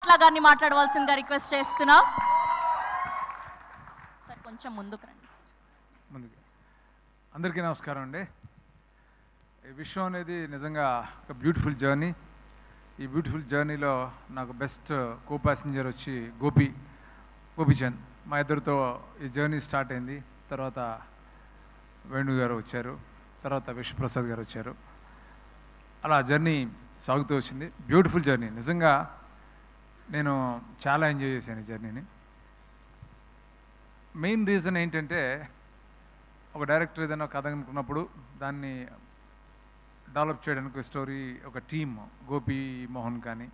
పట్ల గారిని మాట్లాడవలసిందిగా రిక్వెస్ట్ చేస్తున్నా. సార్ కొంచెం ముందుకు రండి సార్. ముందుకు. అందరికీ నమస్కారం అండి. ఈ విషయం అనేది నిజంగా ఒక బ్యూటిఫుల్ జర్నీ. ఈ బ్యూటిఫుల్ జర్నీలో నాకు బెస్ట్ కో ప్యాసింజర్ వచ్చి గోపీచంద్. మా ఇద్దరితో ఈ జర్నీ స్టార్ట్ అయింది. తర్వాత వేణు గారు వచ్చారు, తర్వాత విశ్వప్రసాద్ గారు వచ్చారు. అలా జర్నీ సాగుతూ వచ్చింది. Beautiful journey. నిజంగా నేను చాలా ఎంజాయ్ చేశాను ఈ జర్నీని. మెయిన్ రీజన్ ఏంటంటే, ఒక డైరెక్టర్ ఏదైనా కథ అనుకున్నప్పుడు దాన్ని డెవలప్ చేయడానికి స్టోరీ ఒక టీమ్, గోపి మోహన్ కానీ,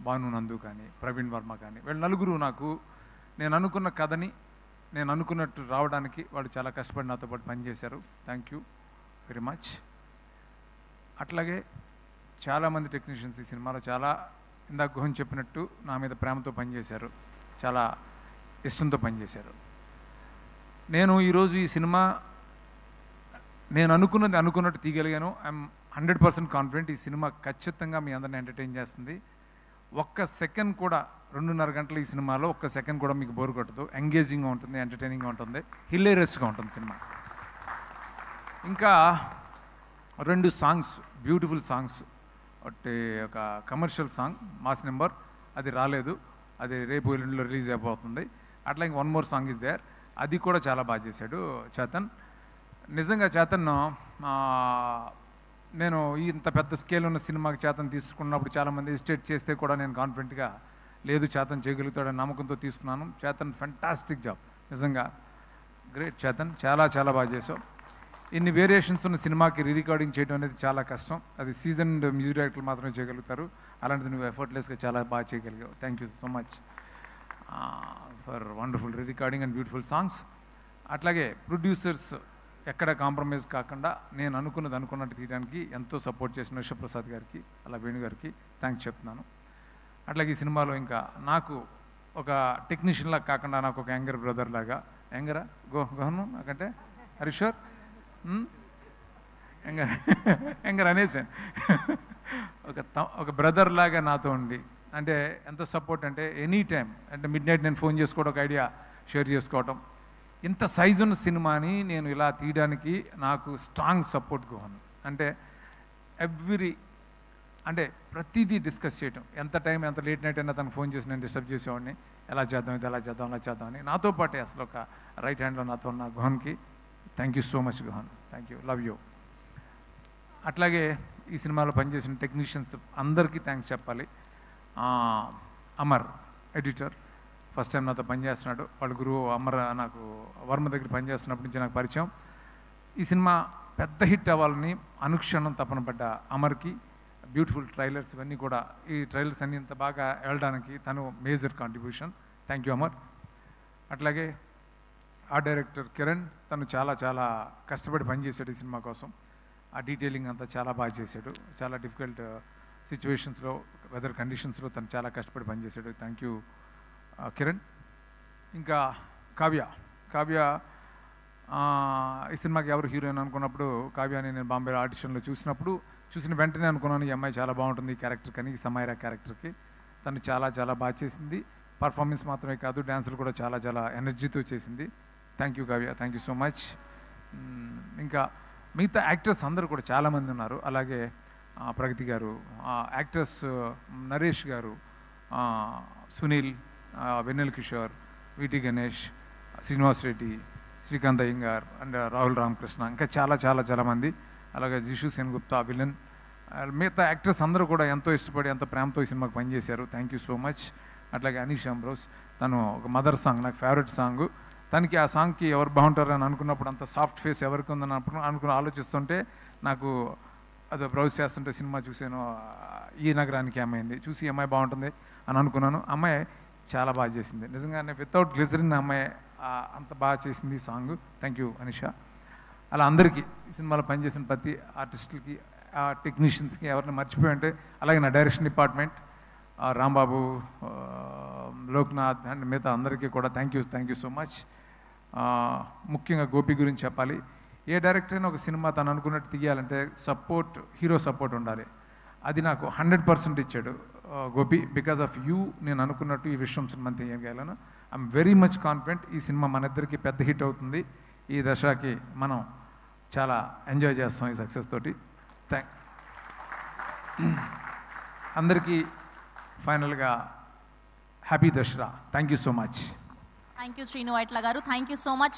భాను నందు కానీ, ప్రవీణ్ వర్మ కానీ, వీళ్ళు నలుగురు నాకు నేను అనుకున్న కథని నేను అనుకున్నట్టు రావడానికి వాళ్ళు చాలా కష్టపడి నాతో పాటు పనిచేశారు. Thank you very much. అట్లాగే చాలామంది టెక్నీషియన్స్ ఈ సినిమాలో చాలా ఇందాక గుహన్ చెప్పినట్టు నా మీద ప్రేమతో పనిచేశారు, చాలా ఇష్టంతో పనిచేశారు. నేను ఈరోజు ఈ సినిమా నేను అనుకున్నట్టు తీయగలిగాను. I'm 100% confident. ఈ సినిమా ఖచ్చితంగా మీ అందరిని ఎంటర్టైన్ చేస్తుంది. ఒక్క సెకండ్ కూడా 2.5 గంటలు ఈ సినిమాలో ఒక్క సెకండ్ కూడా మీకు బోర్ కొట్టదు. ఎంగేజింగ్గా ఉంటుంది, ఎంటర్టైనింగ్గా ఉంటుంది, హిలేరియస్గా ఉంటుంది సినిమా. ఇంకా 2 సాంగ్స్, బ్యూటిఫుల్ సాంగ్స్. ఒకటి ఒక కమర్షియల్ సాంగ్ మాస్ నెంబర్, అది రాలేదు, అది రేపు ఎల్లుండిలో రిలీజ్ అయిపోతుంది. అట్లా ఇంక 1 మోర్ సాంగ్ ఇస్ దేర్, అది కూడా చాలా బాగా చేశాడు చేతన్. నిజంగా చేతన్, నేను ఇంత పెద్ద స్కేల్ ఉన్న సినిమాకి చేతన్ తీసుకున్నప్పుడు చాలామంది ఎస్టేట్ చేస్తే కూడా నేను కాన్ఫిడెంట్గా లేదు చేతన్ చేయగలుగుతాడని నమ్మకంతో తీసుకున్నాను. చేతన్ ఫెంటాస్టిక్ జాబ్, నిజంగా గ్రేట్ చేతన్, చాలా చాలా బాగా చేసావు. ఇన్ని వేరియేషన్స్ ఉన్న సినిమాకి రికార్డింగ్ చేయడం అనేది చాలా కష్టం. అది సీజన్డ్ మ్యూజిక్ డైరెక్టర్లు మాత్రమే చేయగలుగుతారు. అలాంటిది నువ్వు ఎఫర్ట్లెస్గా చాలా బాగా చేయగలిగావు. Thank you so much for wonderful recording and beautiful songs. అట్లాగే ప్రొడ్యూసర్స్ ఎక్కడ కాంప్రమైజ్ కాకుండా నేను అనుకున్నట్టు తీయడానికి ఎంతో సపోర్ట్ చేసిన విశ్వప్రసాద్ గారికి, అలా వేణు గారికి థ్యాంక్స్ చెప్తున్నాను. అట్లాగే ఈ సినిమాలో ఇంకా నాకు ఒక టెక్నీషియన్లా కాకుండా నాకు ఒక యంగర్ బ్రదర్ లాగా, యంగరా గోహను నాకంటే హరీశ్వర్ యంగర్ అనేసాను, ఒక బ్రదర్ లాగా నాతో ఉండి, అంటే ఎంత సపోర్ట్ అంటే ఎనీ టైం, అంటే మిడ్ నైట్ నేను ఫోన్ చేసుకోవడం, ఒక ఐడియా షేర్ చేసుకోవటం. ఇంత సైజు ఉన్న సినిమాని నేను ఇలా తీయడానికి నాకు స్ట్రాంగ్ సపోర్ట్ గోహన్. అంటే అంటే ప్రతిదీ డిస్కస్ చేయటం, ఎంత టైం ఎంత లేట్ నైట్ అయినా తనకు ఫోన్ చేసి నేను డిస్టర్బ్ చేసేవాడిని, ఎలా చేద్దాం ఇది ఎలా చేద్దాం అలా చేద్దాం అని. నాతో పాటే అసలు ఒక రైట్ హ్యాండ్లో నాతో ఉన్న గోహన్కి thank you so much Gohan, thank you, love you. అట్లాగే ఈ సినిమాలో పనిచేసిన టెక్నీషియన్స్ అందరికీ థ్యాంక్స్ చెప్పాలి. అమర్ ఎడిటర్ ఫస్ట్ టైం నాతో పనిచేస్తున్నాడు. వాళ్ళ గురువు అమర్ నాకు వర్మ దగ్గర పనిచేస్తున్నప్పటి నుంచి నాకు పరిచయం. ఈ సినిమా పెద్ద హిట్ అవ్వాలని అనుక్షణం తపన పడ్డ అమర్కి బ్యూటిఫుల్ ట్రైలర్స్ ఇవన్నీ కూడా, ఈ ట్రైలర్స్ అన్నీ ఇంత బాగా వెళ్ళడానికి తను major contribution. Thank you Amar. అట్లాగే ఆ డైరెక్టర్ కిరణ్, తను చాలా చాలా కష్టపడి పనిచేశాడు ఈ సినిమా కోసం. ఆ డీటెయిలింగ్ అంతా చాలా బాగా చేశాడు. చాలా డిఫికల్ట్ సిచ్యువేషన్స్లో, వెదర్ కండిషన్స్లో తను చాలా కష్టపడి పనిచేశాడు. Thank you Kiran. ఇంకా కావ్య ఈ సినిమాకి ఎవరు హీరోయిన్ అనుకున్నప్పుడు కావ్యాని నేను బాంబేలో ఆడిషన్లో చూసిన వెంటనే అనుకున్నాను ఈ అమ్మాయి చాలా బాగుంటుంది ఈ క్యారెక్టర్ కానీ, ఈ సమైరా క్యారెక్టర్కి. తను చాలా చాలా బాగా చేసింది. పర్ఫార్మెన్స్ మాత్రమే కాదు, డ్యాన్సులు కూడా చాలా చాలా ఎనర్జీతో చేసింది. Thank you Kavya, thank you so much. ఇంకా మిగతా యాక్టర్స్ అందరూ కూడా చాలామంది ఉన్నారు. అలాగే ప్రగతి గారు, యాక్టర్స్ నరేష్ గారు, సునీల్, వెన్నెల కిషోర్, విటి గణేష్, శ్రీనివాస్ రెడ్డి, శ్రీకాంత్ అయ్యంగార్ అండ్ రాహుల్ రామకృష్ణ, ఇంకా చాలా చాలా చాలామంది. అలాగే జిషు సెన్గుప్తా విలన్, మిగతా యాక్టర్స్ అందరూ కూడా ఎంతో ఇష్టపడి ఎంతో ప్రేమతో ఈ సినిమాకి పనిచేశారు. Thank you so much. అట్లాగే అనీష్ అంబ్రోస్, తను ఒక మదర్ సాంగ్ నాకు ఫేవరెట్ సాంగ్. తనకి ఆ సాంగ్కి ఎవరు బాగుంటారని అనుకున్నప్పుడు, అంత సాఫ్ట్ ఫేస్ ఎవరికి ఉందని ఆలోచిస్తుంటే నాకు అది బ్రౌజ్ చేస్తుంటే సినిమా చూసాను, ఈ నగరానికి అమ్మాయింది చూసి ఈ అమ్మాయి బాగుంటుంది అని అనుకున్నాను. అమ్మాయి చాలా బాగా చేసింది నిజంగానే, వితౌట్ గ్లిజరిన్ అమ్మాయి అంత బాగా చేసింది ఈ సాంగ్. Thank you Anisha. అలా అందరికీ ఈ సినిమాలో పనిచేసిన ప్రతి ఆర్టిస్టులకి, టెక్నీషియన్స్కి ఎవరిని మర్చిపోయి ఉంటే, అలాగే నా direction department Rambabu, Loknath and మిగతా అందరికీ కూడా థ్యాంక్ యూ సో మచ్. ముఖ్యంగా గోపి గురించి చెప్పాలి. ఏ డైరెక్టర్ అయినా ఒక సినిమా తను అనుకున్నట్టు తీయాలంటే హీరో సపోర్ట్ ఉండాలి. అది నాకు 100% ఇచ్చాడు గోపి, బికాస్ ఆఫ్ యూ నేను అనుకున్నట్టు ఈ విశ్వం సినిమా తీయగలను. ఐఎమ్ వెరీ మచ్ కాన్ఫిడెంట్ ఈ సినిమా మన ఇద్దరికి పెద్ద హిట్ అవుతుంది. ఈ దసరాకి మనం చాలా ఎంజాయ్ చేస్తాం ఈ సక్సెస్ తోటి. అందరికీ ఫైనల్గా happy Dasara. Thank you so much. Thank you Srinu Vaitla garu. Thank you so much.